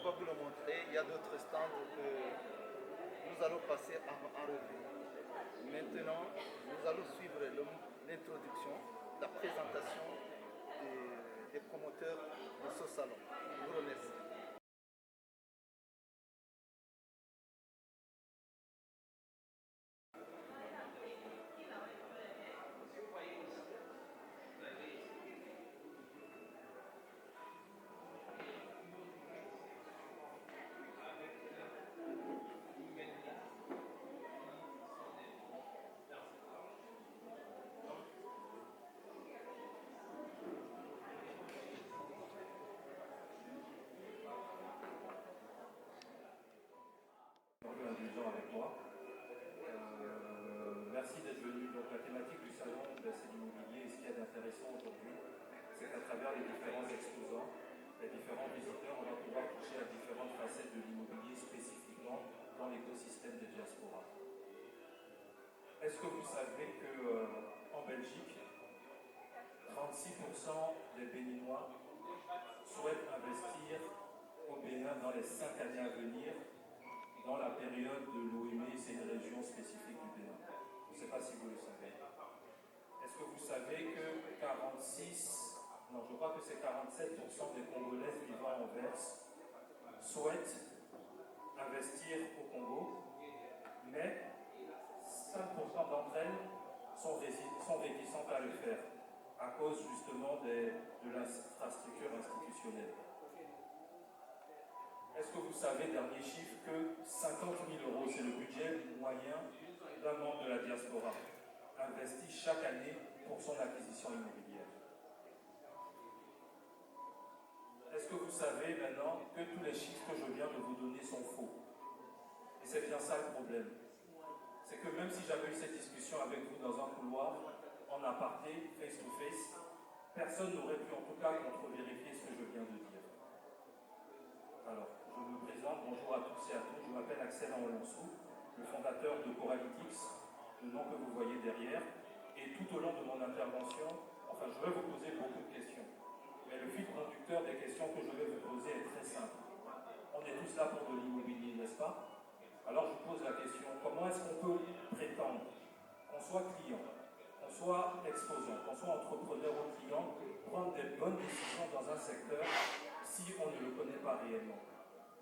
pas vous le montrer, il y a d'autres stands que nous allons passer en revue. Maintenant, nous allons suivre l'introduction, la présentation des promoteurs de ce salon. Je vous remercie. Indulgent avec moi. Merci d'être venu. Donc la thématique du salon, c'est l'immobilier. Et ce qu'il y a d'intéressant aujourd'hui, c'est qu'à travers les différents exposants, les différents visiteurs, on va pouvoir toucher à différentes facettes de l'immobilier spécifiquement dans l'écosystème des diasporas. Est-ce que vous savez qu'en Belgique, 36% des Béninois souhaitent investir au Bénin dans les 5 années à venir, dans la période de l'OME, c'est une région spécifique du Bénin. Je ne sais pas si vous le savez. Est-ce que vous savez que je crois que c'est 47% des Congolaises vivant en Verse souhaitent investir au Congo, mais 5% d'entre elles sont réticentes à le faire à cause justement de l'infrastructure institutionnelle. Est-ce que vous savez, dernier chiffre, que 50 000 euros, c'est le budget moyen d'un membre de la diaspora, investi chaque année pour son acquisition immobilière? Est-ce que vous savez maintenant que tous les chiffres que je viens de vous donner sont faux? Et c'est bien ça le problème. C'est que même si j'avais eu cette discussion avec vous dans un couloir, en aparté, face to face, personne n'aurait pu en tout cas contre-vérifier ce que je viens de dire. Alors, je me présente, bonjour à tous et à toutes, je m'appelle Axel Anlonsou, le fondateur de Coralytics, le nom que vous voyez derrière, et tout au long de mon intervention, je vais vous poser beaucoup de questions. Mais le fil conducteur des questions que je vais vous poser est très simple. On est tous là pour de l'immobilier, n'est-ce pas? Alors je vous pose la question, comment est-ce qu'on peut prétendre qu'on soit client, qu'on soit exposant, qu'on soit entrepreneur ou client, prendre des bonnes décisions dans un secteur si on ne le connaît pas réellement?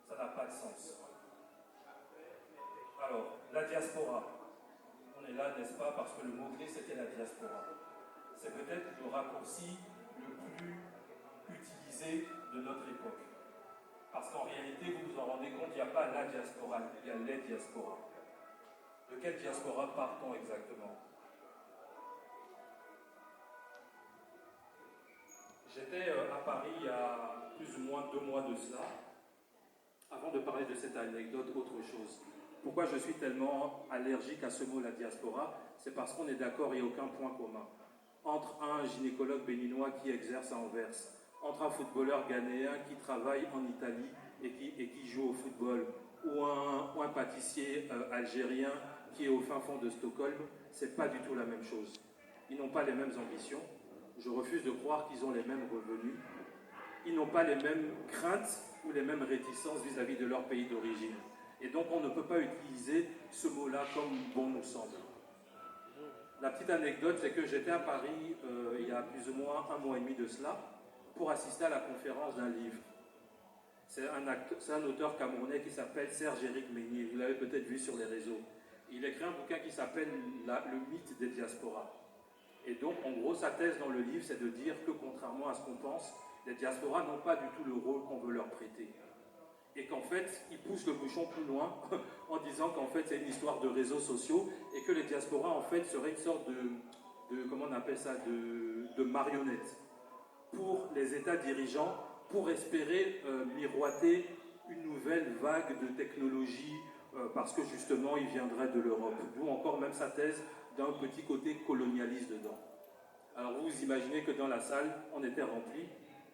Ça n'a pas de sens. Alors, la diaspora. On est là, n'est-ce pas, parce que le mot-clé c'était la diaspora. C'est peut-être le raccourci le plus utilisé de notre époque. Parce qu'en réalité, vous vous en rendez compte, il n'y a pas la diaspora, il y a les diasporas. De quelle diaspora part-on exactement? J'étais à Paris il y a plus ou moins 2 mois de cela. Avant de parler de cette anecdote, autre chose. Pourquoi je suis tellement allergique à ce mot, la diaspora? C'est parce qu'on est d'accord, il n'y a aucun point commun. Entre un gynécologue béninois qui exerce à Anvers, entre un footballeur ghanéen qui travaille en Italie et qui joue au football, ou un pâtissier algérien qui est au fin fond de Stockholm, c'est pas du tout la même chose. Ils n'ont pas les mêmes ambitions. Je refuse de croire qu'ils ont les mêmes revenus. Ils n'ont pas les mêmes craintes ou les mêmes réticences vis-à-vis de leur pays d'origine. Et donc on ne peut pas utiliser ce mot-là comme bon nous semble. La petite anecdote, c'est que j'étais à Paris il y a plus ou moins 1 mois et demi de cela pour assister à la conférence d'un livre. C'est un auteur camerounais qui s'appelle Serge-Éric Meunier. Vous l'avez peut-être vu sur les réseaux. Il écrit un bouquin qui s'appelle Le mythe des diasporas. Et donc, en gros, sa thèse dans le livre, c'est de dire que, contrairement à ce qu'on pense, les diasporas n'ont pas du tout le rôle qu'on veut leur prêter. Et qu'en fait, il pousse le bouchon plus loin en disant qu'en fait, c'est une histoire de réseaux sociaux et que les diasporas, en fait, seraient une sorte comment on appelle ça, de marionnettes pour les États dirigeants, pour espérer miroiter une nouvelle vague de technologie parce que justement, il viendrait de l'Europe. D'où encore même sa thèse d'un petit côté colonialiste dedans. Alors vous imaginez que dans la salle, on était rempli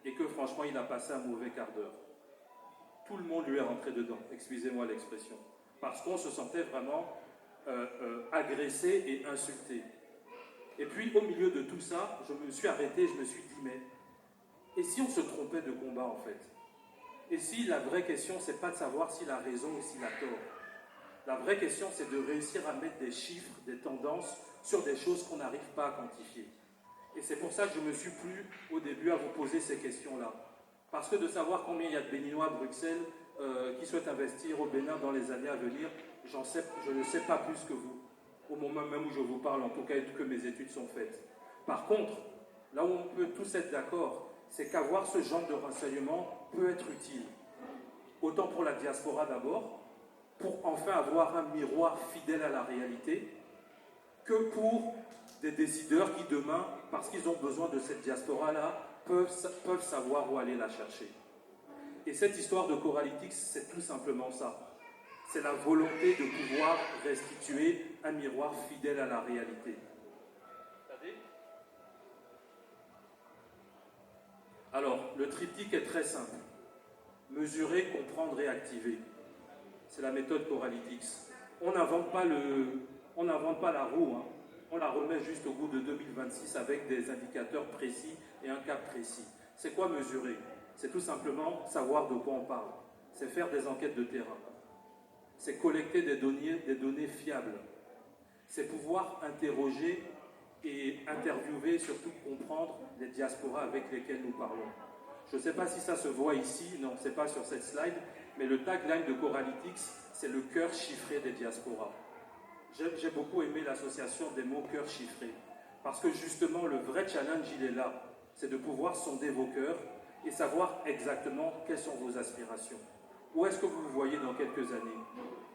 et que franchement, il a passé un mauvais quart d'heure. Tout le monde lui est rentré dedans, excusez-moi l'expression, parce qu'on se sentait vraiment agressé et insulté. Et puis au milieu de tout ça, je me suis arrêté, je me suis dit, mais et si on se trompait de combat en fait? Et si la vraie question, c'est pas de savoir s'il a raison ou s'il a tort. La vraie question, c'est de réussir à mettre des chiffres, des tendances sur des choses qu'on n'arrive pas à quantifier. Et c'est pour ça que je me suis plu au début à vous poser ces questions-là. Parce que de savoir combien il y a de Béninois à Bruxelles qui souhaitent investir au Bénin dans les années à venir, je ne sais pas plus que vous, au moment même où je vous parle, en tout cas que mes études sont faites. Par contre, là où on peut tous être d'accord, c'est qu'avoir ce genre de renseignement peut être utile. Autant pour la diaspora d'abord, pour enfin avoir un miroir fidèle à la réalité, que pour des décideurs qui demain, parce qu'ils ont besoin de cette diaspora-là, peuvent savoir où aller la chercher. Et cette histoire de Corralytics, c'est tout simplement ça. C'est la volonté de pouvoir restituer un miroir fidèle à la réalité. Alors, le triptyque est très simple. Mesurer, comprendre et activer. C'est la méthode Corralytics. On n'invente pas la roue, hein. On la remet juste au bout de 2026 avec des indicateurs précis et un cap précis. C'est quoi mesurer? C'est tout simplement savoir de quoi on parle. C'est faire des enquêtes de terrain. C'est collecter des données fiables. C'est pouvoir interroger et interviewer, surtout comprendre les diasporas avec lesquelles nous parlons. Je ne sais pas si ça se voit ici, non, ce n'est pas sur cette slide, mais le tagline de Corralytics, c'est le cœur chiffré des diasporas. J'ai beaucoup aimé l'association des mots cœur chiffré, parce que justement le vrai challenge il est là, c'est de pouvoir sonder vos cœurs et savoir exactement quelles sont vos aspirations. Où est-ce que vous vous voyez dans quelques années?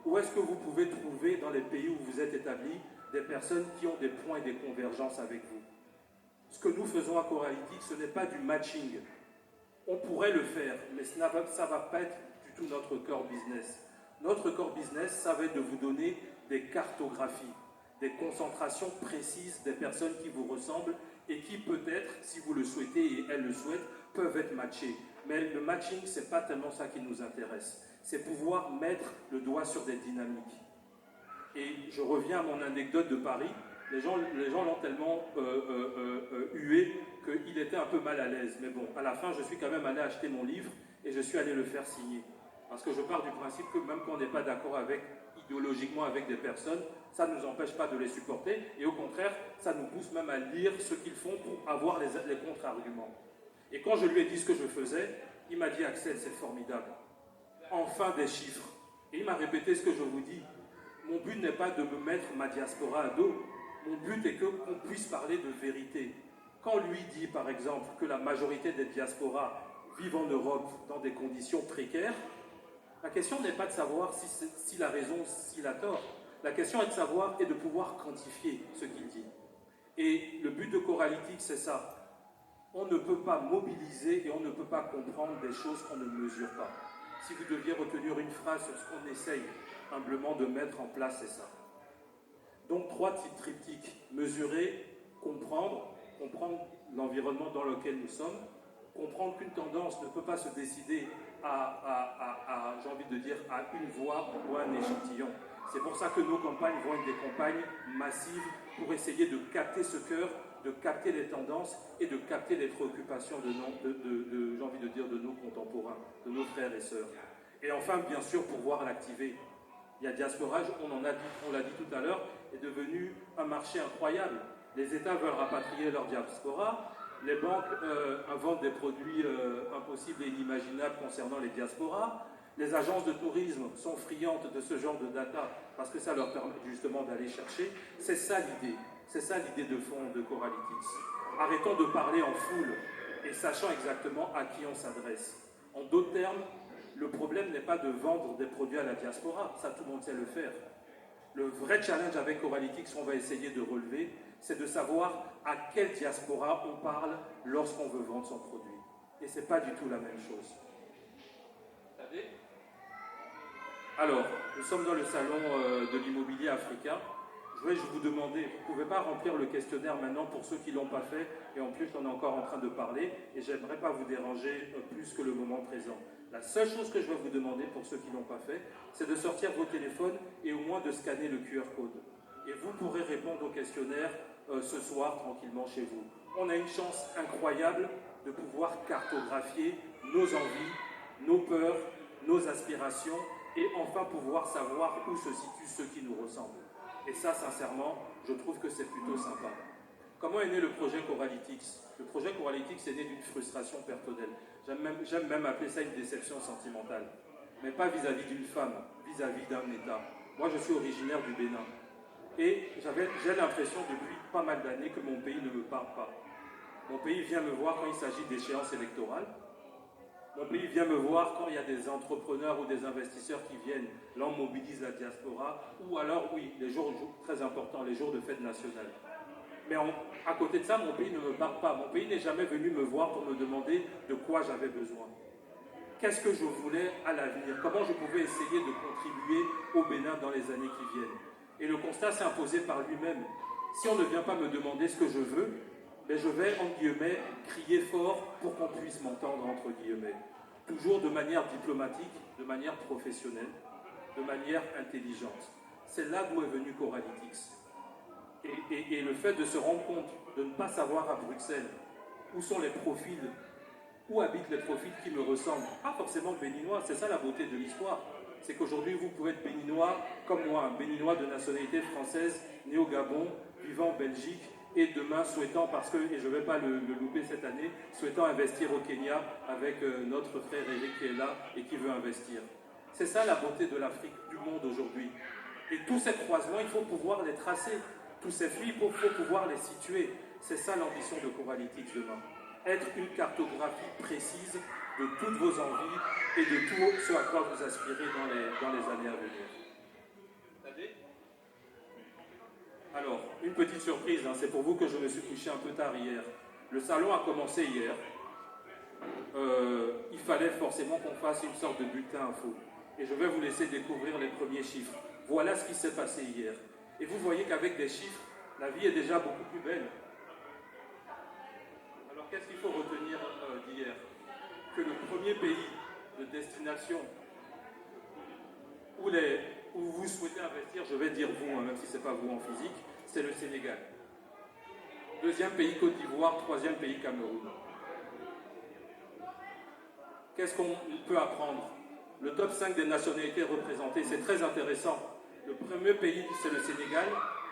Où est-ce que vous pouvez trouver dans les pays où vous êtes établis des personnes qui ont des points et des convergences avec vous? Ce que nous faisons à Corralytics, ce n'est pas du matching. On pourrait le faire, mais ça ne va pas être du tout notre core business. Notre core business, ça va être de vous donner des cartographies, des concentrations précises des personnes qui vous ressemblent et qui peut-être, si vous le souhaitez et elles le souhaitent, peuvent être matchées. Mais le matching, ce n'est pas tellement ça qui nous intéresse. C'est pouvoir mettre le doigt sur des dynamiques. Et je reviens à mon anecdote de Paris. Les gens l'ont tellement hué qu'il était un peu mal à l'aise. Mais bon, à la fin, je suis quand même allé acheter mon livre et je suis allé le faire signer. Parce que je pars du principe que même quand on n'est pas d'accord idéologiquement avec des personnes, ça ne nous empêche pas de les supporter. Et au contraire, ça nous pousse même à lire ce qu'ils font pour avoir les contre-arguments. Et quand je lui ai dit ce que je faisais, il m'a dit « Axel, c'est formidable. Enfin des chiffres. » Et il m'a répété ce que je vous dis. Mon but n'est pas de me mettre ma diaspora à dos. Mon but est qu'on puisse parler de vérité. Quand lui dit, par exemple, que la majorité des diasporas vivent en Europe dans des conditions précaires, la question n'est pas de savoir s'il a raison ou s'il a tort. La question est de savoir et de pouvoir quantifier ce qu'il dit. Et le but de Corralytics, c'est ça. On ne peut pas mobiliser et on ne peut pas comprendre des choses qu'on ne mesure pas. Si vous deviez retenir une phrase sur ce qu'on essaye humblement de mettre en place, c'est ça. Donc 3 triptyques. Mesurer, comprendre l'environnement dans lequel nous sommes, comprendre qu'une tendance ne peut pas se décider j'ai envie de dire, à une voix ou à un échantillon. C'est pour ça que nos campagnes vont être des campagnes massives pour essayer de capter ce cœur, de capter les tendances et de capter les préoccupations j'ai envie de dire, de nos contemporains, de nos frères et sœurs. Et enfin, bien sûr, pouvoir l'activer. Il y a diasporage, on l'a dit tout à l'heure, est devenu un marché incroyable. Les États veulent rapatrier leur diaspora, les banques inventent des produits impossibles et inimaginables concernant les diasporas, les agences de tourisme sont friandes de ce genre de data parce que ça leur permet justement d'aller chercher. C'est ça l'idée de fond de Corralytics. Arrêtons de parler en foule et sachant exactement à qui on s'adresse. En d'autres termes, le problème n'est pas de vendre des produits à la diaspora, ça tout le monde sait le faire. Le vrai challenge avec Corralytics qu'on va essayer de relever, c'est de savoir à quelle diaspora on parle lorsqu'on veut vendre son produit. Et ce n'est pas du tout la même chose. Alors, nous sommes dans le salon de l'immobilier africain. Je vais vous demander, vous ne pouvez pas remplir le questionnaire maintenant pour ceux qui ne l'ont pas fait, et en plus on est encore en train de parler, et je n'aimerais pas vous déranger plus que le moment présent. La seule chose que je vais vous demander pour ceux qui ne l'ont pas fait, c'est de sortir vos téléphones et au moins de scanner le QR code. Et vous pourrez répondre au questionnaire ce soir tranquillement chez vous. On a une chance incroyable de pouvoir cartographier nos envies, nos peurs, nos aspirations, et enfin pouvoir savoir où se situent ceux qui nous ressemblent. Et ça, sincèrement, je trouve que c'est plutôt sympa. Comment est né le projet Coralityx? Le projet Coralityx est né d'une frustration personnelle. J'aime même appeler ça une déception sentimentale. Mais pas vis-à-vis d'une femme, vis-à-vis d'un État. Moi, je suis originaire du Bénin. Et j'ai l'impression depuis pas mal d'années que mon pays ne me parle pas. Mon pays vient me voir quand il s'agit d'échéances électorales. Mon pays vient me voir quand il y a des entrepreneurs ou des investisseurs qui viennent. Là, on mobilise la diaspora. Ou alors, oui, les jours très importants, les jours de fête nationale. Mais à côté de ça, mon pays ne me parle pas. Mon pays n'est jamais venu me voir pour me demander de quoi j'avais besoin. Qu'est-ce que je voulais à l'avenir? Comment je pouvais essayer de contribuer au Bénin dans les années qui viennent? Et le constat s'est imposé par lui-même. Si on ne vient pas me demander ce que je veux, ben je vais, entre guillemets, crier fort pour qu'on puisse m'entendre, entre guillemets. Toujours de manière diplomatique, de manière professionnelle, de manière intelligente. C'est là d'où est venu Coralityx. Et le fait de se rendre compte, de ne pas savoir à Bruxelles où sont les profils, où habitent les profils qui me ressemblent. Pas forcément béninois, c'est ça la beauté de l'histoire. C'est qu'aujourd'hui, vous pouvez être béninois comme moi, un béninois de nationalité française, né au Gabon, vivant en Belgique, et demain souhaitant, parce que, et je ne vais pas le louper cette année, souhaitant investir au Kenya avec notre frère Eric qui est là et qui veut investir. C'est ça la beauté de l'Afrique, du monde aujourd'hui. Et tous ces croisements, il faut pouvoir les tracer. Tous ces flux, il faut pouvoir les situer. C'est ça l'ambition de Coralityx demain. Être une cartographie précise de toutes vos envies et de tout ce à quoi vous aspirez dans les années à venir. Alors, une petite surprise, hein, c'est pour vous que je me suis couché un peu tard hier. Le salon a commencé hier. Il fallait forcément qu'on fasse une sorte de bulletin info. Et je vais vous laisser découvrir les premiers chiffres. Voilà ce qui s'est passé hier. Et vous voyez qu'avec des chiffres, la vie est déjà beaucoup plus belle. Alors qu'est-ce qu'il faut retenir d'hier? Que le premier pays de destination où vous souhaitez investir, je vais dire vous, hein, même si ce n'est pas vous en physique, c'est le Sénégal. Deuxième pays Côte d'Ivoire, troisième pays Cameroun. Qu'est-ce qu'on peut apprendre? Le top 5 des nationalités représentées, c'est très intéressant. Le premier pays, c'est le Sénégal,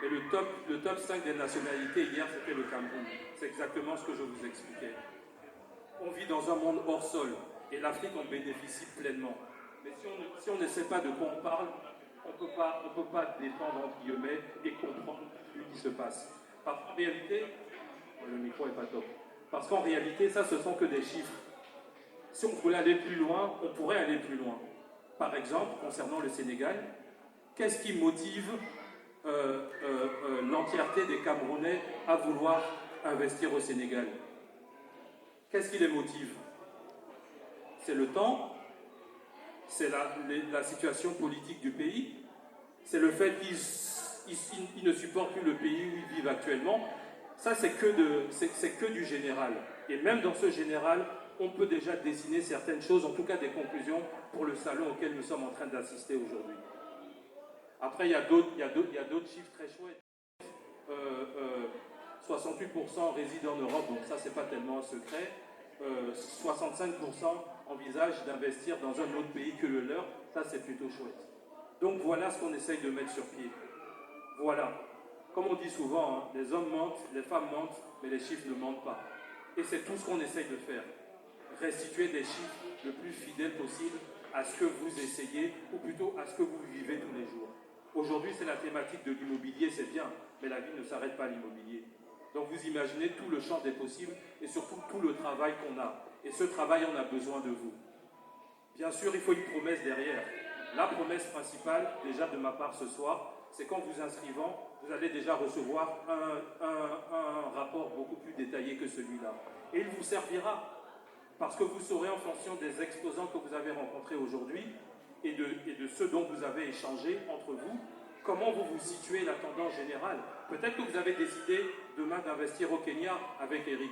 et le top 5 des nationalités, hier, c'était le Cameroun. C'est exactement ce que je vous expliquais. On vit dans un monde hors sol, et l'Afrique en bénéficie pleinement. Mais si on ne sait pas de quoi on parle, on ne peut pas défendre, entre guillemets, et comprendre ce qui se passe. Parce qu'en réalité, le micro n'est pas top. Parce qu'en réalité, ça, ce sont que des chiffres. Si on voulait aller plus loin, on pourrait aller plus loin. Par exemple, concernant le Sénégal, qu'est-ce qui motive l'entièreté des Camerounais à vouloir investir au Sénégal? Qu'est-ce qui les motive? C'est le temps, c'est la situation politique du pays, c'est le fait qu'ils ne supportent plus le pays où ils vivent actuellement. Ça, c'est que du général. Et même dans ce général, on peut déjà dessiner certaines choses, en tout cas des conclusions pour le salon auquel nous sommes en train d'assister aujourd'hui. Après, il y a d'autres chiffres très chouettes. 68% résident en Europe, donc ça, c'est pas tellement un secret. 65% envisagent d'investir dans un autre pays que le leur. Ça, c'est plutôt chouette. Donc voilà ce qu'on essaye de mettre sur pied. Voilà. Comme on dit souvent, hein, les hommes mentent, les femmes mentent, mais les chiffres ne mentent pas. Et c'est tout ce qu'on essaye de faire. Restituer des chiffres le plus fidèles possible à ce que vous essayez, ou plutôt à ce que vous vivez tous les jours. Aujourd'hui, c'est la thématique de l'immobilier, c'est bien, mais la vie ne s'arrête pas à l'immobilier. Donc vous imaginez tout le champ des possibles et surtout tout le travail qu'on a. Et ce travail, on a besoin de vous. Bien sûr, il faut une promesse derrière. La promesse principale, déjà de ma part ce soir, c'est qu'en vous inscrivant, vous allez déjà recevoir un rapport beaucoup plus détaillé que celui-là. Et il vous servira, parce que vous saurez en fonction des exposants que vous avez rencontrés aujourd'hui et de ceux dont vous avez échangé entre vous, comment vous vous situez la tendance générale. Peut-être que vous avez décidé demain d'investir au Kenya avec Eric,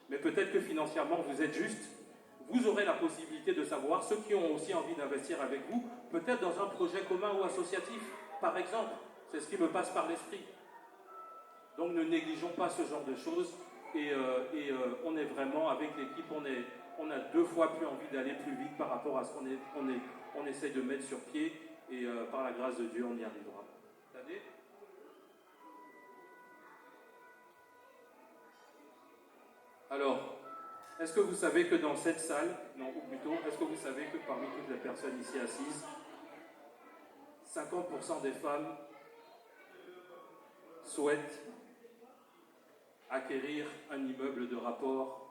mais peut-être que financièrement vous êtes juste. Vous aurez la possibilité de savoir ceux qui ont aussi envie d'investir avec vous, peut-être dans un projet commun ou associatif, par exemple. C'est ce qui me passe par l'esprit. Donc ne négligeons pas ce genre de choses et on est vraiment, avec l'équipe, on on a 2 fois plus envie d'aller plus vite par rapport à ce qu'on essaye de mettre sur pied, et par la grâce de Dieu, on y arrivera. Attendez. Alors, est-ce que vous savez que dans cette salle, non, ou plutôt, est-ce que vous savez que parmi toutes les personnes ici assises, 50% des femmes souhaitent acquérir un immeuble de rapport.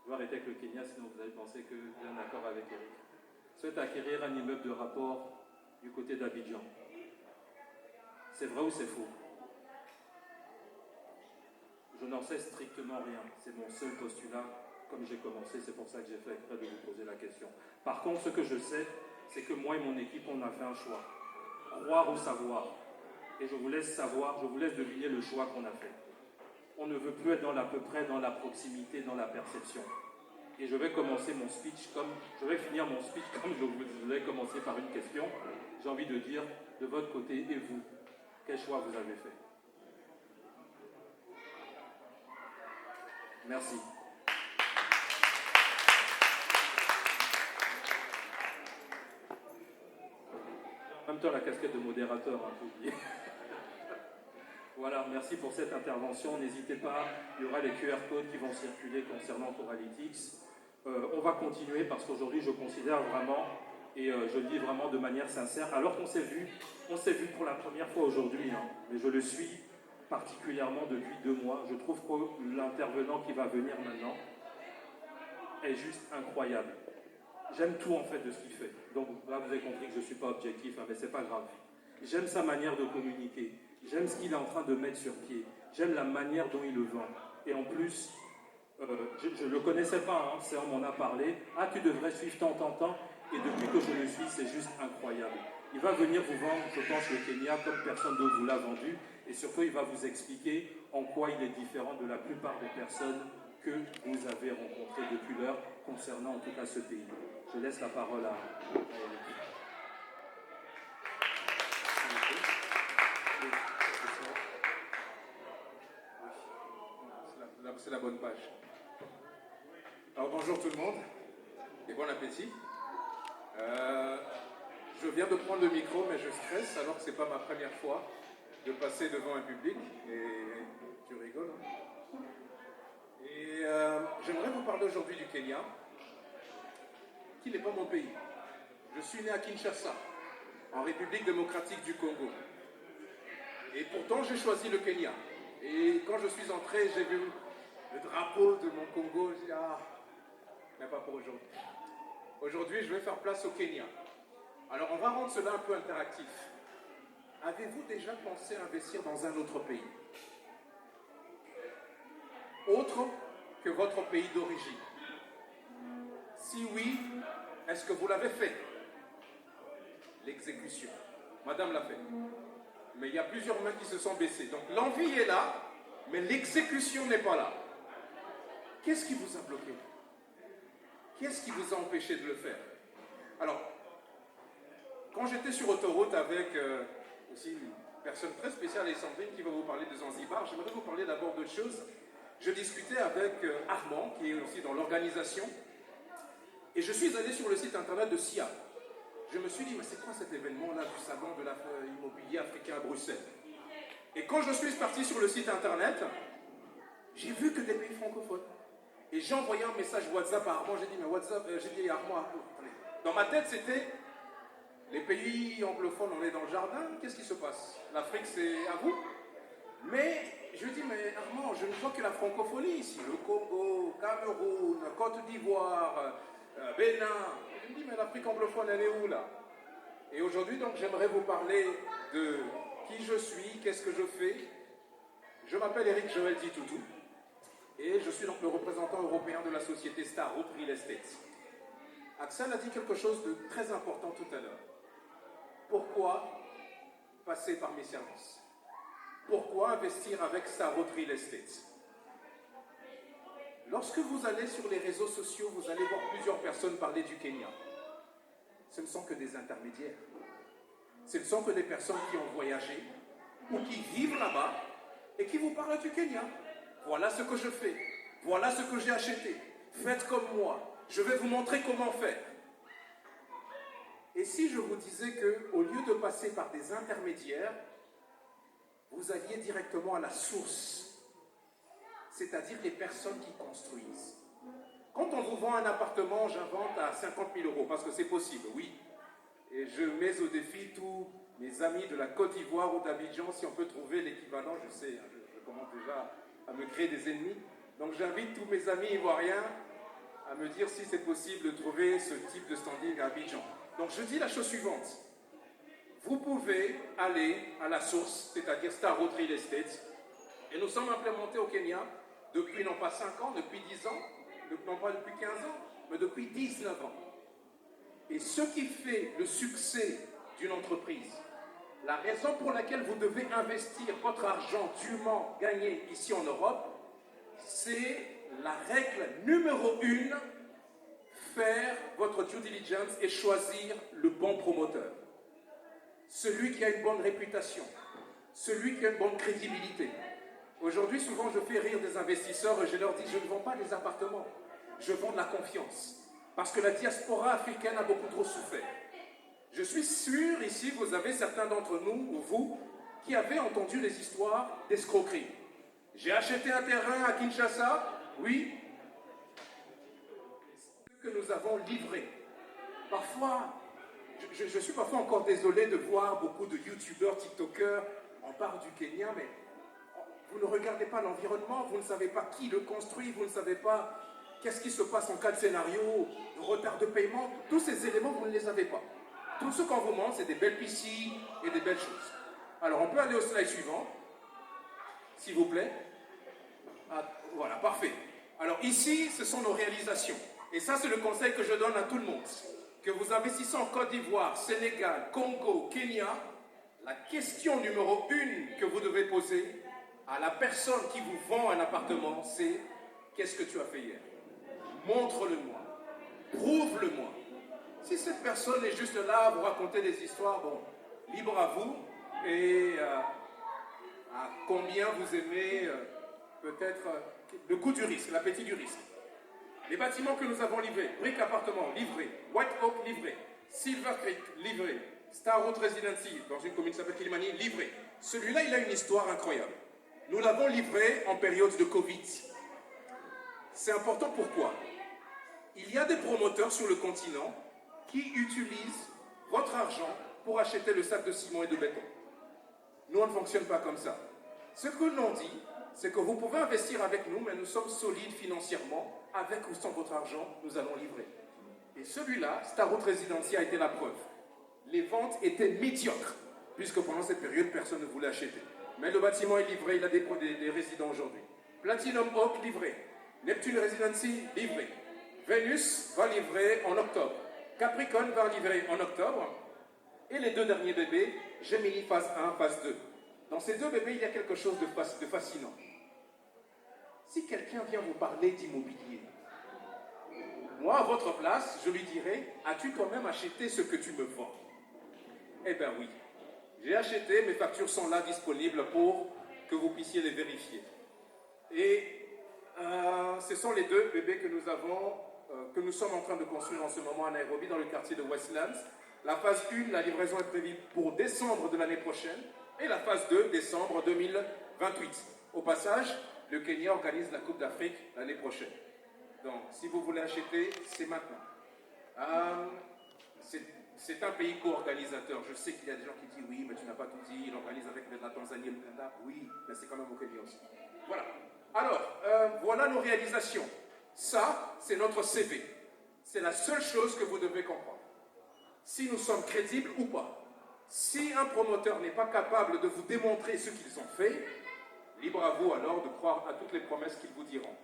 Je vais arrêter avec le Kenya, sinon vous allez penser que j'ai un accord avec Eric. Souhaitent acquérir un immeuble de rapport du côté d'Abidjan. C'est vrai ou c'est faux? Je n'en sais strictement rien. C'est mon seul postulat. Comme j'ai commencé, c'est pour ça que j'ai fait exprès de vous poser la question. Par contre, ce que je sais, c'est que moi et mon équipe, on a fait un choix. Croire ou savoir. Et je vous laisse savoir, je vous laisse deviner le choix qu'on a fait. On ne veut plus être dans l'à peu près, dans la proximité, dans la perception. Et je vais commencer mon speech je vais finir mon speech comme je voulais commencer par une question. J'ai envie de dire, de votre côté, et vous, quel choix vous avez fait? Merci. En même temps, la casquette de modérateur, un peu oublié. Voilà, merci pour cette intervention. N'hésitez pas, il y aura les QR codes qui vont circuler concernant Coralytics. On va continuer parce qu'aujourd'hui, je considère vraiment, et je le dis vraiment de manière sincère, alors qu'on s'est vu pour la première fois aujourd'hui, hein, mais je le suis particulièrement depuis 2 mois. Je trouve que l'intervenant qui va venir maintenant est juste incroyable. J'aime tout en fait de ce qu'il fait. Donc là, vous avez compris que je ne suis pas objectif, hein, mais c'est pas grave. J'aime sa manière de communiquer. J'aime ce qu'il est en train de mettre sur pied. J'aime la manière dont il le vend. Et en plus, je ne le connaissais pas, hein, c'est on m'en a parlé. Ah, tu devrais suivre tant. Et depuis que je le suis, c'est juste incroyable. Il va venir vous vendre, je pense, le Kenya comme personne d'autre vous l'a vendu. Et surtout, il va vous expliquer en quoi il est différent de la plupart des personnes que vous avez rencontrées depuis l'heure, concernant en tout cas ce pays. Je laisse la parole à Eric. C'est la bonne page. Alors bonjour tout le monde et bon appétit. Je viens de prendre le micro mais je stresse alors que ce n'est pas ma première fois de passer devant un public et tu rigoles. Hein. Et j'aimerais vous parler aujourd'hui du Kenya, qui n'est pas mon pays. Je suis né à Kinshasa, en République démocratique du Congo. Et pourtant j'ai choisi le Kenya. Et quand je suis entré, j'ai vu le drapeau de mon Congo, je dis ah, mais pas pour aujourd'hui. Aujourd'hui, je vais faire place au Kenya. Alors, on va rendre cela un peu interactif. Avez-vous déjà pensé investir dans un autre pays? Autre que votre pays d'origine? Si oui, est-ce que vous l'avez fait? L'exécution. Madame l'a fait. Mais il y a plusieurs mains qui se sont baissées. Donc, l'envie est là, mais l'exécution n'est pas là. Qu'est-ce qui vous a bloqué? Qu'est-ce qui vous a empêché de le faire? Alors, quand j'étais sur autoroute avec aussi une personne très spéciale, Sandrine, qui va vous parler de Zanzibar, j'aimerais vous parler d'abord d'autre chose. Je discutais avec Armand, qui est aussi dans l'organisation, et je suis allé sur le site internet de SIA. Je me suis dit, mais c'est quoi cet événement-là du salon de l'immobilier africain à Bruxelles? Et quand je suis parti sur le site internet, j'ai vu que des pays francophones. Et j'ai envoyé un message WhatsApp à Armand, j'ai dit, mais WhatsApp, j'ai dit Armand, dans ma tête c'était, les pays anglophones, on est dans le jardin, qu'est-ce qui se passe? L'Afrique c'est à vous? Mais je dis, mais Armand, je ne vois que la francophonie ici, le Congo, Cameroun, Côte d'Ivoire, Bénin. Je me dis, mais l'Afrique anglophone, elle est où là? Et aujourd'hui, donc, j'aimerais vous parler de qui je suis, qu'est-ce que je fais. Je m'appelle Eric Joël Ditoutou. Et je suis donc le représentant européen de la société Starwood Real Estate. Axel a dit quelque chose de très important tout à l'heure. Pourquoi passer par mes services? Pourquoi investir avec Starwood Real Estate? Lorsque vous allez sur les réseaux sociaux, vous allez voir plusieurs personnes parler du Kenya. Ce ne sont que des intermédiaires. Ce ne sont que des personnes qui ont voyagé ou qui vivent là-bas et qui vous parlent du Kenya. Voilà ce que je fais. Voilà ce que j'ai acheté. Faites comme moi. Je vais vous montrer comment faire. Et si je vous disais qu'au lieu de passer par des intermédiaires, vous alliez directement à la source, c'est-à-dire les personnes qui construisent. Quand on vous vend un appartement, j'invente à 50 000 euros, parce que c'est possible, oui. Et je mets au défi tous mes amis de la Côte d'Ivoire ou d'Abidjan, si on peut trouver l'équivalent, je sais, je commence déjà à me créer des ennemis. Donc j'invite tous mes amis ivoiriens à me dire si c'est possible de trouver ce type de standing à Abidjan. Donc je dis la chose suivante. Vous pouvez aller à la source, c'est-à-dire Starwood Real Estate, et nous sommes implémentés au Kenya depuis non pas 5 ans, depuis 10 ans, non pas depuis 15 ans, mais depuis 19 ans. Et ce qui fait le succès d'une entreprise, la raison pour laquelle vous devez investir votre argent dûment gagné ici en Europe, c'est la règle numéro 1, faire votre due diligence et choisir le bon promoteur. Celui qui a une bonne réputation, celui qui a une bonne crédibilité. Aujourd'hui, souvent, je fais rire des investisseurs et je leur dis, je ne vends pas des appartements, je vends de la confiance. Parce que la diaspora africaine a beaucoup trop souffert. Je suis sûr, ici, vous avez certains d'entre nous, ou vous, qui avez entendu les histoires d'escroquerie. J'ai acheté un terrain à Kinshasa, oui. Ce que nous avons livré. Parfois, je suis parfois encore désolé de voir beaucoup de youtubeurs, tiktokers, on parle du Kenya, mais vous ne regardez pas l'environnement, vous ne savez pas qui le construit, vous ne savez pas qu'est-ce qui se passe en cas de scénario, de retard de paiement, tous ces éléments, vous ne les avez pas. Tout ce qu'on vous montre, c'est des belles piscines et des belles choses. Alors, on peut aller au slide suivant, s'il vous plaît. Ah, voilà, parfait. Alors ici, ce sont nos réalisations. Et ça, c'est le conseil que je donne à tout le monde. Que vous investissez en Côte d'Ivoire, Sénégal, Congo, Kenya, la question numéro 1 que vous devez poser à la personne qui vous vend un appartement, c'est « Qu'est-ce que tu as fait hier? Montre-le-moi. Prouve-le-moi. » Si cette personne est juste là à vous raconter des histoires, bon, libre à vous. Et à combien vous aimez peut-être le coût du risque, l'appétit du risque. Les bâtiments que nous avons livrés, Brick Appartement, livré, White Oak, livré, Silver Creek, livré, Starwood Residency, dans une commune qui s'appelle Kilimani, livré. Celui-là, il a une histoire incroyable. Nous l'avons livré en période de Covid. C'est important pourquoi? Il y a des promoteurs sur le continent qui utilisent votre argent pour acheter le sac de ciment et de béton. Nous, on ne fonctionne pas comme ça. Ce que l'on dit, c'est que vous pouvez investir avec nous, mais nous sommes solides financièrement. Avec ou sans votre argent, nous allons livrer. Et celui-là, Starwood Residency, a été la preuve. Les ventes étaient médiocres, puisque pendant cette période, personne ne voulait acheter. Mais le bâtiment est livré, il a des résidents aujourd'hui. Platinum Oak, livré. Neptune Residency, livré. Venus va livrer en octobre. Capricorn va livrer en octobre. Et les 2 derniers bébés, Gemini phase 1, phase 2. Dans ces 2 bébés, il y a quelque chose de fascinant. Si quelqu'un vient vous parler d'immobilier, moi, à votre place, je lui dirais, as-tu toi-même acheté ce que tu me vends? Eh bien oui. J'ai acheté, mes factures sont là disponibles pour que vous puissiez les vérifier. Et ce sont les 2 bébés que nous avons, que nous sommes en train de construire en ce moment à Nairobi, dans le quartier de Westlands. La phase 1, la livraison est prévue pour décembre de l'année prochaine. Et la phase 2, décembre 2028. Au passage, le Kenya organise la Coupe d'Afrique l'année prochaine. Donc, si vous voulez acheter, c'est maintenant. C'est un pays co-organisateur. Je sais qu'il y a des gens qui disent « Oui, mais tu n'as pas tout dit, il organise avec la Tanzanie et le Ghana. » Oui, mais c'est quand même au Kenya aussi. Voilà. Alors, voilà nos réalisations. Ça, c'est notre CV. C'est la seule chose que vous devez comprendre. Si nous sommes crédibles ou pas. Si un promoteur n'est pas capable de vous démontrer ce qu'ils ont fait, libre à vous alors de croire à toutes les promesses qu'ils vous diront,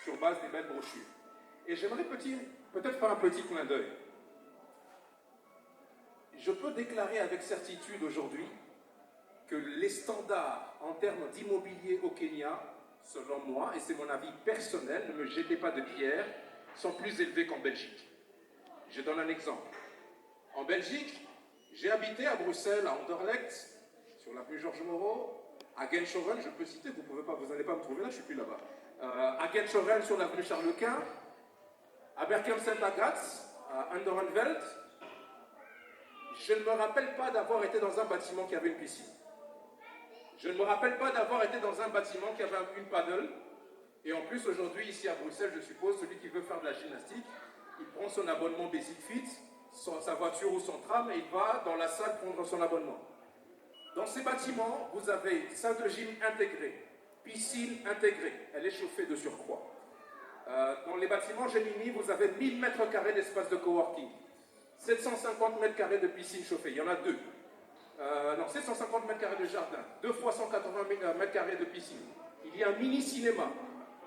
sur base des belles brochures. Et j'aimerais peut-être faire un petit clin d'œil. Je peux déclarer avec certitude aujourd'hui que les standards en termes d'immobilier au Kenya, selon moi, et c'est mon avis personnel, ne me jetez pas de pierre, sont plus élevés qu'en Belgique. Je donne un exemple. En Belgique, j'ai habité à Bruxelles, à Anderlecht, sur l'avenue Georges Moreau, à Genshoven, je peux citer, vous n'allez pas me trouver là, je ne suis plus là-bas. À Genshoven, sur l'avenue Charles Quint, À Berkem Saint-Agathe, à Anderenveld, je ne me rappelle pas d'avoir été dans un bâtiment qui avait une piscine. Je ne me rappelle pas d'avoir été dans un bâtiment qui avait une paddle. Et en plus, aujourd'hui, ici à Bruxelles, je suppose, celui qui veut faire de la gymnastique, il prend son abonnement Basic Fit, sa voiture ou son tram, et il va dans la salle prendre son abonnement. Dans ces bâtiments, vous avez salle de gym intégrée, piscine intégrée, elle est chauffée de surcroît. Dans les bâtiments Gemini, vous avez 1000 mètres carrés d'espace de coworking, 750 mètres carrés de piscine chauffée, il y en a deux. 750 mètres carrés de jardin, 2 fois 180 mètres carrés de piscine. Il y a un mini-cinéma.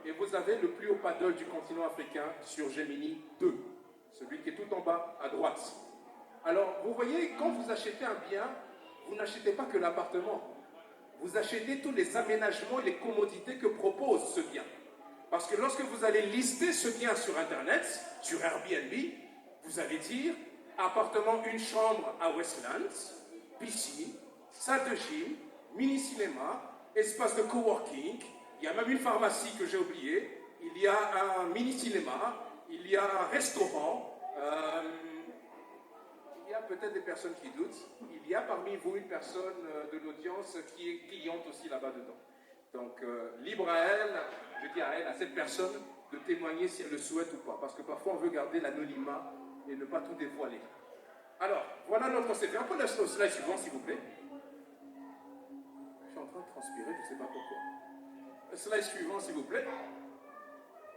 Et vous avez le plus haut paddle du continent africain sur Gemini 2, celui qui est tout en bas à droite. Alors, vous voyez, quand vous achetez un bien, vous n'achetez pas que l'appartement. Vous achetez tous les aménagements et les commodités que propose ce bien. Parce que lorsque vous allez lister ce bien sur Internet, sur Airbnb, vous allez dire appartement, une chambre à Westlands, piscine, salle de gym, mini-cinéma, espace de coworking. Il y a même une pharmacie que j'ai oubliée, il y a un mini-cinéma, il y a un restaurant, il y a peut-être des personnes qui doutent, il y a parmi vous une personne de l'audience qui est cliente aussi là-bas dedans. Donc, libre à elle, je dis à elle, à cette personne, de témoigner si elle le souhaite ou pas, parce que parfois on veut garder l'anonymat et ne pas tout dévoiler. Alors, voilà notre CV. Un peu le slide suivant, s'il vous plaît. Je suis en train de transpirer, je ne sais pas pourquoi. Slide suivant, s'il vous plaît.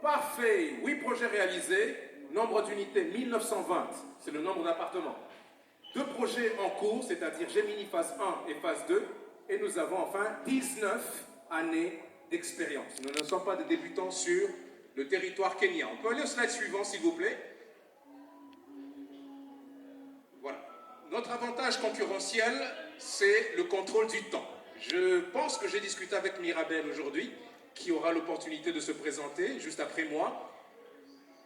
Parfait. 8 projets réalisés. Nombre d'unités, 1920. C'est le nombre d'appartements. 2 projets en cours, c'est-à-dire Gemini phase 1 et phase 2. Et nous avons enfin 19 années d'expérience. Nous ne sommes pas des débutants sur le territoire kenyan. On peut aller au slide suivant, s'il vous plaît. Voilà. Notre avantage concurrentiel, c'est le contrôle du temps. Je pense que j'ai discuté avec Mirabel aujourd'hui, qui aura l'opportunité de se présenter juste après moi.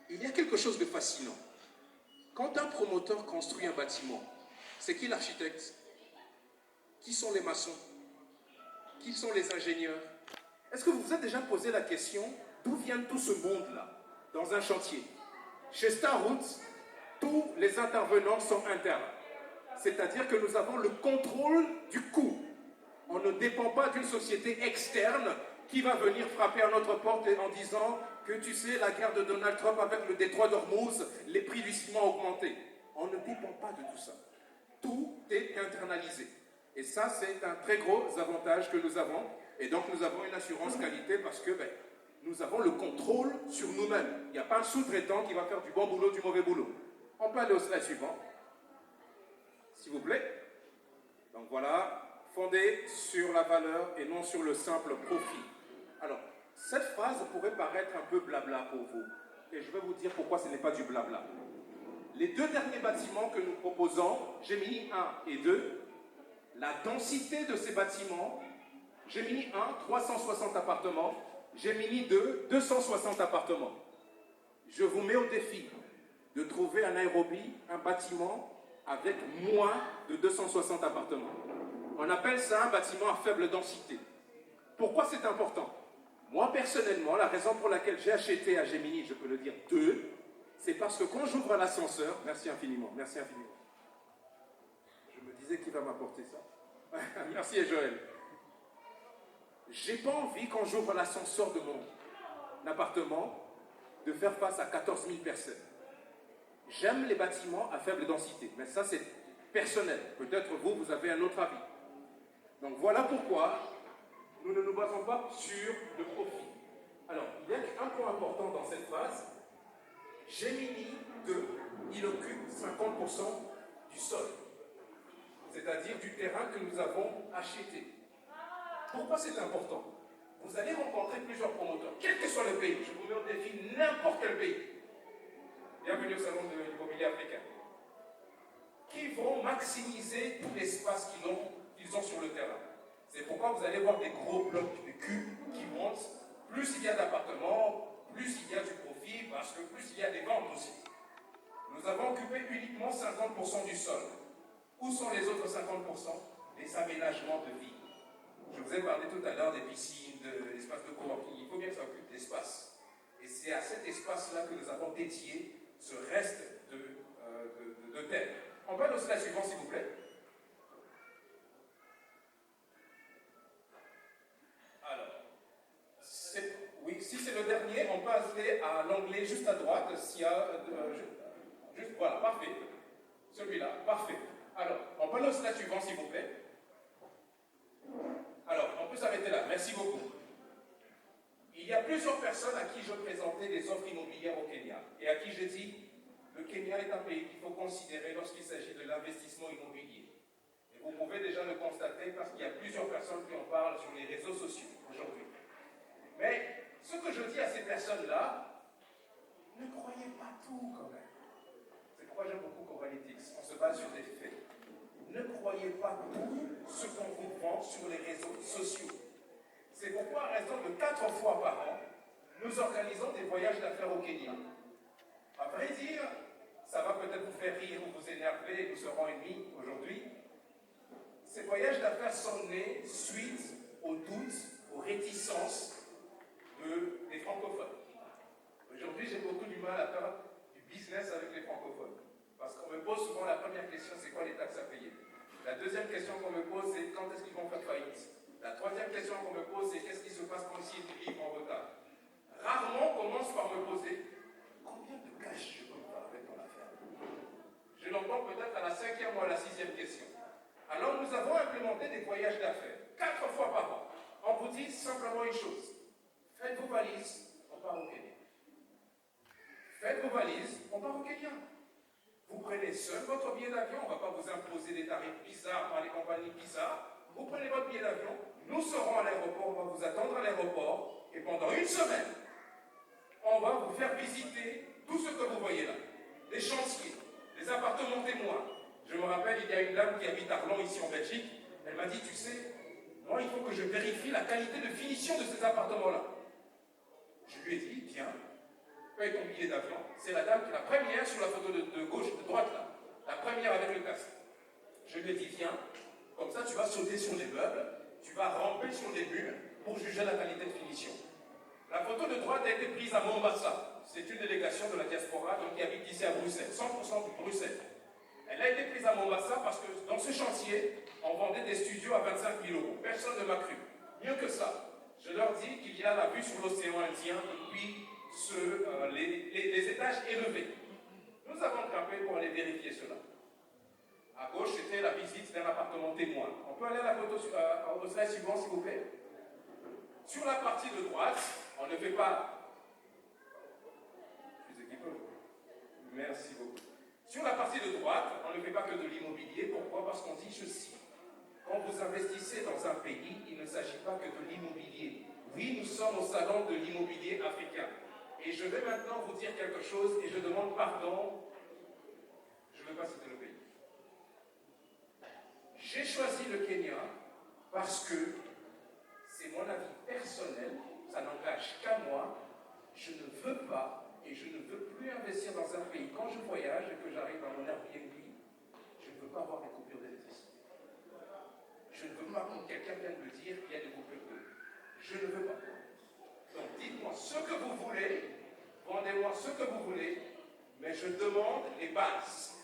Il y a quelque chose de fascinant. Quand un promoteur construit un bâtiment, c'est qui l'architecte? Qui sont les maçons? Qui sont les ingénieurs? Est-ce que vous vous êtes déjà posé la question d'où vient tout ce monde-là dans un chantier? Chez Starroots, tous les intervenants sont internes. C'est-à-dire que nous avons le contrôle du coût. On ne dépend pas d'une société externe qui va venir frapper à notre porte en disant que tu sais, la guerre de Donald Trump avec le détroit d'Ormuz, les prix du ciment ont augmenté. On ne dépend pas de tout ça. Tout est internalisé. Et ça, c'est un très gros avantage que nous avons. Et donc, nous avons une assurance qualité parce que nous avons le contrôle sur nous-mêmes. Il n'y a pas un sous-traitant qui va faire du bon boulot, du mauvais boulot. On peut aller au slide suivant. S'il vous plaît. Donc voilà. Fondé sur la valeur et non sur le simple profit. Alors, cette phrase pourrait paraître un peu blabla pour vous. Et je vais vous dire pourquoi ce n'est pas du blabla. Les 2 derniers bâtiments que nous proposons, Gemini 1 et 2, la densité de ces bâtiments, Gemini 1, 360 appartements, Gemini 2, 260 appartements. Je vous mets au défi de trouver en Nairobi un bâtiment avec moins de 260 appartements. On appelle ça un bâtiment à faible densité. Pourquoi c'est important? Moi, personnellement, la raison pour laquelle j'ai acheté à Gemini, je peux le dire 2, c'est parce que quand j'ouvre l'ascenseur, merci infiniment, je me disais qui va m'apporter ça. Merci Joël. J'ai pas envie, quand j'ouvre l'ascenseur de mon appartement, de faire face à 14 000 personnes. J'aime les bâtiments à faible densité, mais ça c'est personnel. Peut-être vous, vous avez un autre avis. Donc voilà pourquoi nous ne nous basons pas sur le profit. Alors, il y a un point important dans cette phase. Gemini 2, il occupe 50% du sol, c'est-à-dire du terrain que nous avons acheté. Pourquoi c'est important? Vous allez rencontrer plusieurs promoteurs, quel que soit le pays. Je vous mets au défi n'importe quel pays. Bienvenue au salon de l'immobilier africain. Qui vont maximiser tout l'espace qu'ils ont sur le terrain. C'est pourquoi vous allez voir des gros blocs de cubes qui montent. Plus il y a d'appartements, plus il y a du profit, parce que plus il y a des ventes aussi. Nous avons occupé uniquement 50% du sol. Où sont les autres 50%? Les aménagements de vie. Je vous ai parlé tout à l'heure des piscines, de l'espace de coworking. Il faut bien que ça occupe l'espace. Et c'est à cet espace-là que nous avons dédié ce reste de terre. On peut aller au slide suivant, s'il vous plaît. Alors, oui, si c'est le dernier, on peut aller à l'onglet juste à droite. S'il y a, juste, voilà, parfait. Celui-là, parfait. Alors, on peut aller au slide suivant, s'il vous plaît. Alors, on peut s'arrêter là. Merci beaucoup. Il y a plusieurs personnes à qui je présentais des offres immobilières au Kenya et à qui je dis le Kenya est un pays qu'il faut considérer lorsqu'il s'agit de l'investissement immobilier. Et vous pouvez déjà le constater parce qu'il y a plusieurs personnes qui en parlent sur les réseaux sociaux aujourd'hui. Mais ce que je dis à ces personnes-là, ne croyez pas tout quand même. C'est pourquoi j'aime beaucoup Coralytics. On se base sur des faits. Ne croyez pas tout ce qu'on vous vend sur les réseaux sociaux. C'est pourquoi, à raison de 4 fois par an, nous organisons des voyages d'affaires au Kenya. À vrai dire, ça va peut-être vous faire rire ou vous énerver, nous serons ennemis aujourd'hui. Ces voyages d'affaires sont nés suite aux doutes, aux réticences des francophones. Aujourd'hui, j'ai beaucoup du mal à faire du business avec les francophones. Parce qu'on me pose souvent la première question, c'est quoi les taxes à payer? La deuxième question qu'on me pose, c'est quand est-ce qu'ils vont faire faillite? La troisième question qu'on me pose, c'est qu'est-ce qui se passe quand ici ils livrent en retard? Rarement on commence par me poser combien de cash je peux faire avec ton affaire? Je l'entends peut-être à la 5e ou à la 6e question. Alors nous avons implémenté des voyages d'affaires, 4 fois par an. On vous dit simplement une chose. Faites vos valises, on part au Kenya. Faites vos valises, on part au Kenya. Vous prenez seul votre billet d'avion, on ne va pas vous imposer des tarifs bizarres par les compagnies bizarres. Vous prenez votre billet d'avion, nous serons à l'aéroport, on va vous attendre à l'aéroport, et pendant une semaine, on va vous faire visiter tout ce que vous voyez là. Les chantiers, les appartements témoins. Je me rappelle, il y a une dame qui habite à Arlon, ici en Belgique, elle m'a dit, tu sais, moi il faut que je vérifie la qualité de finition de ces appartements-là. Je lui ai dit, tiens, paye ton billet d'avion. C'est la dame qui est la première sur la photo de gauche, de droite là. La première avec le casque. Je lui ai dit, viens, comme ça tu vas sauter sur les meubles, tu vas ramper sur les murs pour juger la qualité de finition. La photo de droite a été prise à Mombasa. C'est une délégation de la diaspora donc, qui habite ici à Bruxelles, 100% de Bruxelles. Elle a été prise à Mombasa parce que dans ce chantier, on vendait des studios à 25 000 euros. Personne ne m'a cru. Mieux que ça, je leur dis qu'il y a la vue sur l'océan Indien depuis les étages élevés. Nous avons grimpé pour aller vérifier cela. À gauche, c'était la visite d'un appartement témoin. On peut aller à la photo au slide suivant, s'il vous plaît. Sur la partie de droite, on ne fait pas... Merci beaucoup. Sur la partie de droite, on ne fait pas que de l'immobilier. Pourquoi? Parce qu'on dit ceci. Quand vous investissez dans un pays, il ne s'agit pas que de l'immobilier. Oui, nous sommes au salon de l'immobilier africain. Et je vais maintenant vous dire quelque chose et je demande pardon. Je ne veux pas citer le pays. J'ai choisi le Kenya parce que c'est mon avis personnel, ça n'engage qu'à moi. Je ne veux pas et je ne veux plus investir dans un pays. Quand je voyage et que j'arrive dans mon Airbnb, je ne veux pas avoir des coupures d'électricité. Je ne veux pas, comme quelqu'un vient de le dire, qu'il y a des coupures d'eau. Je ne veux pas. Donc dites-moi ce que vous voulez, vendez-moi ce que vous voulez, mais je demande les bases.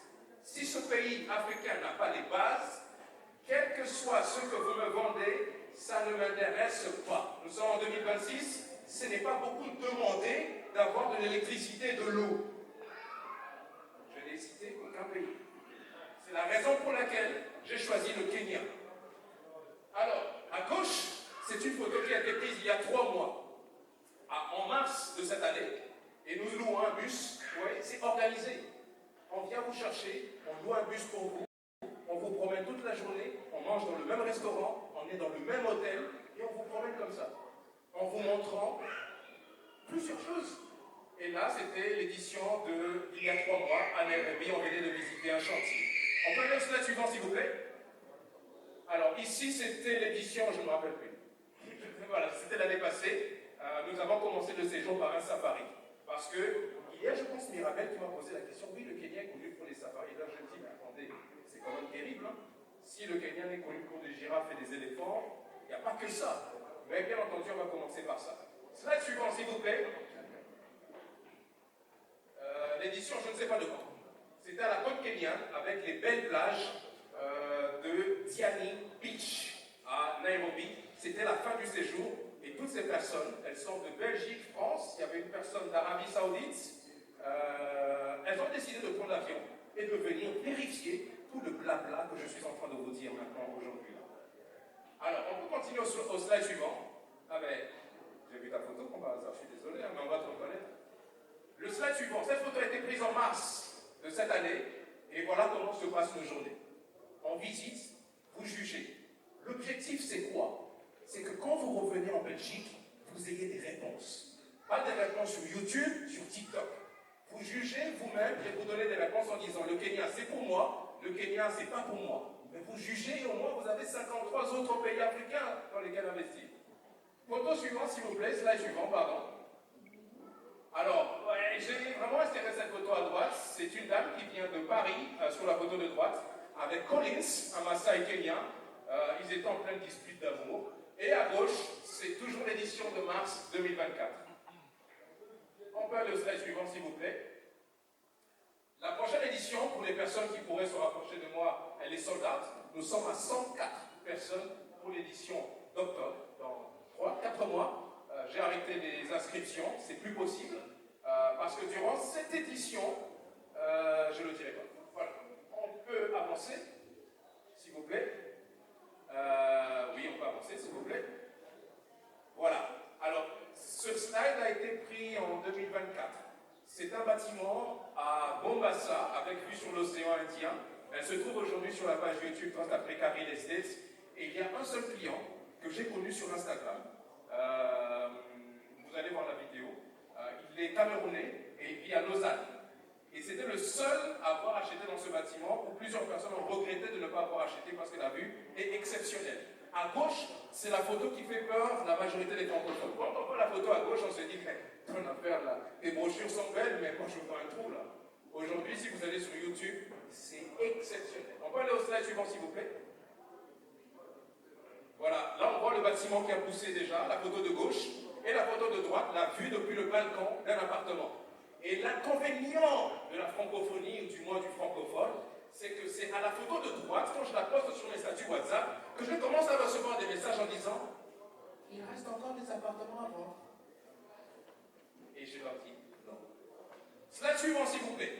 Si ce pays africain n'a pas les bases, quel que soit ce que vous me vendez, ça ne m'intéresse pas. Nous sommes en 2026, ce n'est pas beaucoup demandé d'avoir de l'électricité et de l'eau. Je n'ai cité aucun pays. C'est la raison pour laquelle j'ai choisi le Kenya. Alors, à gauche, c'est une photo qui a été prise il y a 3 mois. En mars de cette année, et nous louons un bus. Oui, c'est organisé. On vient vous chercher, on loue un bus pour vous, on vous promène toute la journée, on mange dans le même restaurant, on est dans le même hôtel, et on vous promène comme ça, en vous montrant plusieurs choses. Et là, c'était l'édition d'il y a 3 mois, à Nairobi, on venait de visiter un chantier. On peut aller au slide suivant, s'il vous plaît. Alors, ici, c'était l'édition, je ne me rappelle plus. Voilà, c'était l'année passée. Nous avons commencé le séjour par un safari. Parce que, il y a, je pense, Mirabel qui m'a posé la question, oui, le Kenya est connu pour les safaris. Là, je me dis, mais attendez, c'est quand même terrible. Hein? Si le Kenya n'est connu pour des girafes et des éléphants, il n'y a pas que ça. Mais bien entendu, on va commencer par ça. Slide suivant, s'il vous plaît. l'édition je ne sais pas de quand. C'était à la côte kenyane avec les belles plages de Diani Beach à Nairobi. C'était la fin du séjour et toutes ces personnes, elles sont de Belgique, France, il y avait une personne d'Arabie Saoudite. Elles ont décidé de prendre l'avion et de venir vérifier tout le blabla que je suis en train de vous dire maintenant aujourd'hui. Alors, on peut continuer au slide suivant. Ah ben, j'ai vu ta photo comme par hasard, je suis désolé, mais on va te reconnaître. Le slide suivant, cette photo a été prise en mars de cette année, et voilà comment se passe nos journées. On visite, vous jugez. L'objectif, c'est quoi? C'est que quand vous revenez en Belgique, vous ayez des réponses. Pas des réponses sur YouTube, sur TikTok. Vous jugez vous-même et vous donnez des réponses en disant le Kenya c'est pour moi, le Kenya c'est pas pour moi. Mais vous jugez et au moins vous avez 53 autres pays africains dans lesquels investir. Photo suivante s'il vous plaît, slide suivant, pardon. Alors, ouais, j'ai vraiment inséré cette photo à droite. C'est une dame qui vient de Paris, sur la photo de droite, avec Collins, un Maasai kenyan. Ils étaient en pleine dispute d'amour. Et à gauche, c'est toujours l'édition de mars 2024. On peut aller au slide suivant, s'il vous plaît. La prochaine édition, pour les personnes qui pourraient se rapprocher de moi, elle est sold out. Nous sommes à 104 personnes pour l'édition d'octobre. Dans 4 mois, j'ai arrêté les inscriptions, c'est plus possible. Parce que durant cette édition, je le dirai pas. Voilà. On peut avancer, s'il vous plaît. Oui, on peut avancer, s'il vous plaît. Voilà. Alors, ce slide a été pris en 2024. C'est un bâtiment à Mombasa, avec vue sur l'océan Indien. Elle se trouve aujourd'hui sur la page YouTube Transafrica Real Estate. Et il y a un seul client que j'ai connu sur Instagram. Vous allez voir la vidéo. Il est camerounais et il vit à Lausanne. Et c'était le seul à avoir acheté dans ce bâtiment où plusieurs personnes ont regretté de ne pas avoir acheté parce que la vue est exceptionnelle. À gauche, c'est la photo qui fait peur la majorité des francophones. Quand on voit la photo à gauche, on se dit, ton affaire là, les brochures sont belles, mais moi je vois un trou là. Aujourd'hui, si vous allez sur YouTube, c'est exceptionnel. On peut aller au slide suivant, s'il vous plaît. Voilà, là on voit le bâtiment qui a poussé déjà, la photo de gauche, et la photo de droite, la vue depuis le balcon d'un appartement. Et l'inconvénient de la francophonie, ou du moins du francophone, c'est que c'est à la photo de droite, quand je la poste sur mes statuts WhatsApp, que je commence à recevoir des messages en disant « Il reste encore des appartements à vendre. » Et je leur dis « Non. » Slide suivant, s'il vous plaît.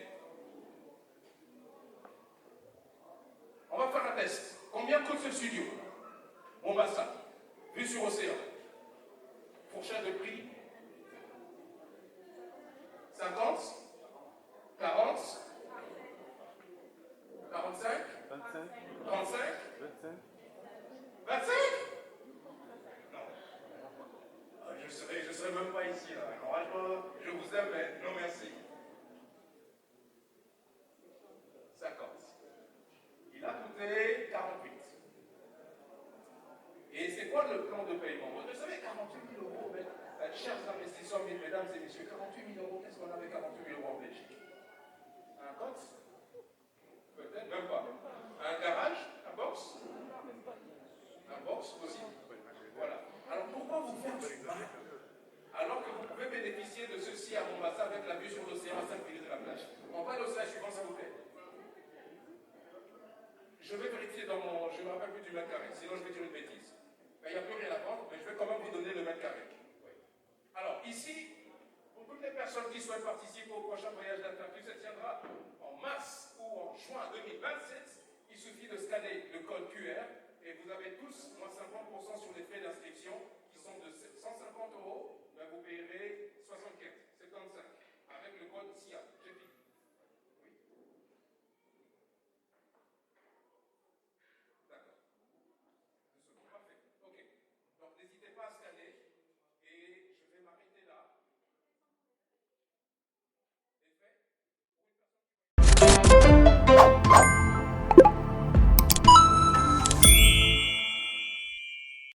On va faire un test. Combien coûte ce studio? Mombasa, vue sur océan. Fourchette de prix 50, 40, 45, 25, 35, 25. 25? Non. Je serai même pas ici là. Normalement, je vous aime, mais non merci. 50. Il a coûté 48. Et c'est quoi le plan de paiement? Vous savez, 48 000 euros, chers investisseurs, mesdames et messieurs, 48 000 euros, qu'est-ce qu'on a avec 48 000 euros en Belgique? Un cote? Peut-être, même pas. Un garage? Un box? Un box aussi? Voilà. Alors pourquoi vous faire du mal alors que vous pouvez bénéficier de ceci à Mombasa avec la vue sur l'océan à 5 minutes de la plage? On va au slide suivant, s'il vous plaît. Je vais vérifier dans mon... Je ne me rappelle plus du mètre carré, sinon je vais dire une bêtise. Il n'y a plus rien à vendre, mais je vais quand même vous donner le mètre carré. Oui. Alors ici, pour toutes les personnes qui souhaitent participer au prochain voyage d'Atlantique, ça tiendra en mars ou en juin 2027. Il suffit de scanner le code QR et vous avez tous moins 50% sur les frais d'inscription